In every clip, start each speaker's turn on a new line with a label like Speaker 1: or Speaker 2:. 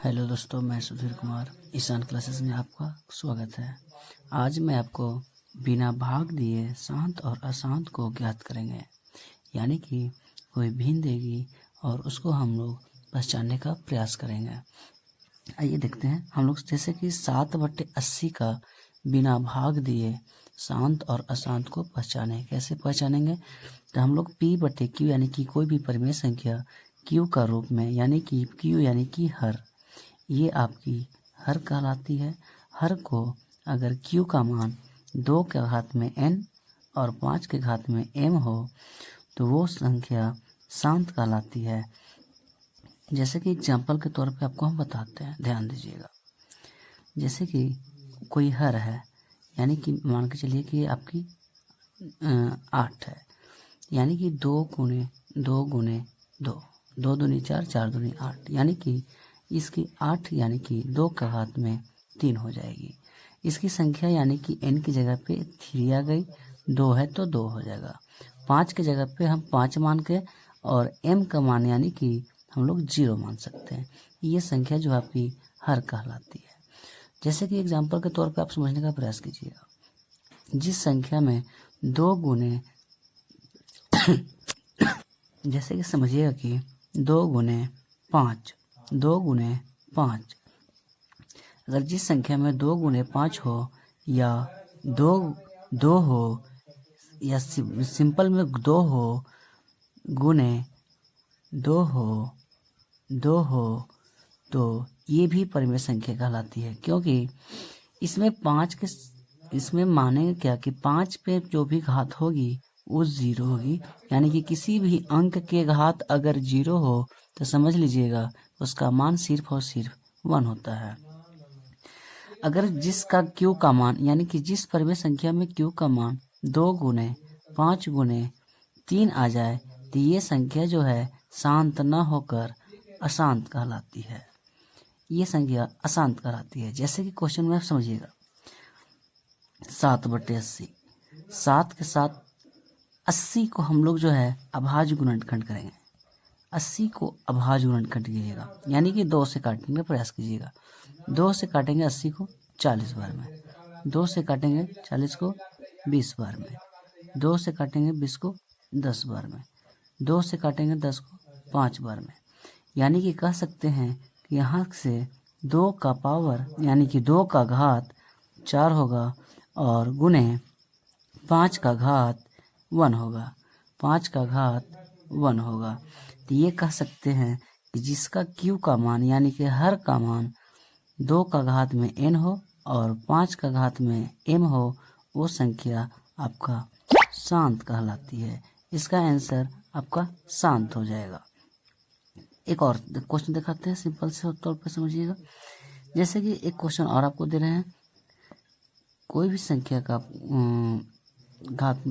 Speaker 1: Hello दोस्तों, मैं Sudhir Kumar Ishan classes में आपका स्वागत है। आज मैं आपको बिना भाग दिए शांत और अशांत को ज्ञात करेंगे, यानी कि कोई भिन्न देगी और उसको हम लोग पहचानने का प्रयास करेंगे। आइए देखते हैं हम लोग, जैसे कि 7/80 का बिना भाग दिए शांत और अशांत को पहचाने। कैसे पहचानेंगे? तो हम लोग P/Q यानी कि कोई भी परिमेय संख्या Q का रूप में, यानी कि Q यानी कि हर, ये आपकी हर कहलाती है। हर को अगर Q का मान 2 के घात में n और 5 के घात में m हो तो वो संख्या शांत कहलाती है। जैसे कि एग्जाम्पल के तौर पे आपको हम बताते हैं, ध्यान दीजिएगा। जैसे कि कोई हर है, यानी कि मान के चलिए कि आपकी 8 है, यानी कि 2 गुने 2 गुने 2, 2 दूनी 4, 4 दूनी 8, यानी कि इसकी 8 यानी कि 2 का घात में 3 हो जाएगी। इसकी संख्या यानी कि n की जगह पे 3 आ गई, 2 है तो 2 हो जाएगा। 5 की जगह पे हम 5 मान के और m का मान यानी कि हम लोग 0 मान सकते हैं। ये संख्या जो आपकी हर कहलाती है। जैसे कि एग्जाम्पल के तौर पे आप समझने का प्रयास कीजिएगा। जिस संख्या में 2 गुने जैसे कि समझिएगा कि 2 गुने 5, 2 गुने 5, अगर जिस संख्या में 2 गुने 5 हो या 2 हो या सिंपल में 2 हो, गुने 2 हो तो ये भी परिमेय संख्या कहलाती है, क्योंकि इसमें मानेंगे क्या कि 5 पे जो भी घात होगी वो 0 होगी, यानी कि किसी भी अंक के घात अगर 0 हो तो समझ लीजिएगा उसका मान सिर्फ और सिर्फ 1 होता है। अगर जिसका Q का मान, यानी कि जिस परिमेय संख्या में Q का मान 2 गुने 5 गुने 3 आ जाए तो ये संख्या जो है शांत न होकर अशांत कहलाती है। ये संख्या अशांत कहलाती है। जैसे कि क्वेश्चन में आप समझिएगा, 7/80, 7 के साथ 80 को हम लोग जो है अभाज्य गुणनखंड करेंगे। 80 को अभाज्य गुणनखंड कीजिएगा, यानी कि 2 से काटने का प्रयास कीजिएगा। 2 से काटेंगे 80 को 40 बार में, 2 से काटेंगे 40 को 20 बार में, 2 से काटेंगे 20 को 10 बार में, 2 से काटेंगे 10 को 5 बार में। यानी कि कह सकते हैं कि यहाँ से 2 का पावर यानी कि 2 का घात 4 होगा और गुने 5 का घात 1 होगा, 5 का घात 1 होगा। तो ये कह सकते हैं कि जिसका Q का मान यानी कि हर का मान 2 का घात में n हो और 5 का घात में m हो, वो संख्या आपका शांत कहलाती है। इसका आंसर आपका शांत हो जाएगा। एक और क्वेश्चन दिखाते हैं, सिंपल से तौर पर समझिएगा। जैसे कि एक क्वेश्चन और आपको दे रहे हैं, कोई भी संख्या का घात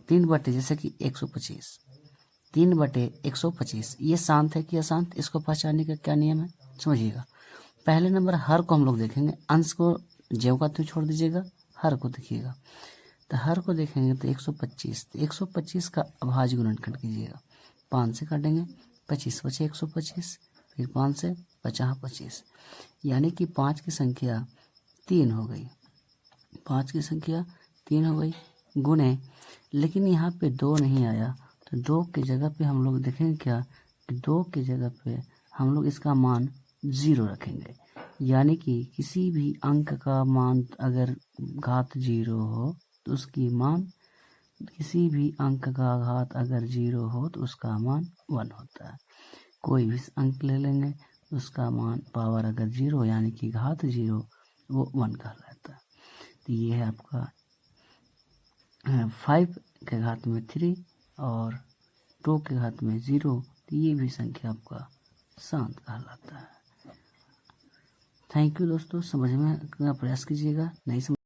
Speaker 1: 3/, जैसे कि 125, 3/125, ये शांत है कि अशांत? इसको पहचानने का क्या नियम है समझिएगा। पहले नंबर हर को हम लोग देखेंगे, अंश को जेव का तो छोड़ दीजिएगा, हर को देखिएगा। तो हर को देखेंगे तो 125, तो 125 का अभाज्य गुणनखंड कीजिएगा। 5 से काटेंगे 25 बचे 125, फिर 5 से 50 25, यानी कि 5 की संख्या 3 हो गई, 5 की संख्या 3 हो गई, गुने, लेकिन यहाँ पे 2 नहीं आया तो 2 की जगह पे हम लोग देखेंगे क्या कि 2 की जगह पे हम लोग इसका मान 0 रखेंगे, यानी कि किसी भी अंक का मान अगर घात 0 हो तो उसकी मान, किसी भी अंक का घात अगर 0 हो तो उसका मान 1 होता है। कोई भी अंक ले लेंगे उसका मान पावर अगर 0 यानी कि घात 0, वो 1 कहलाता है। तो ये है आपका 5 के घात में 3 और 2 के घात में 0, तो ये भी संख्या आपका शांत कहलाता है। थैंक यू दोस्तों, समझने का प्रयास कीजिएगा। नहीं समझ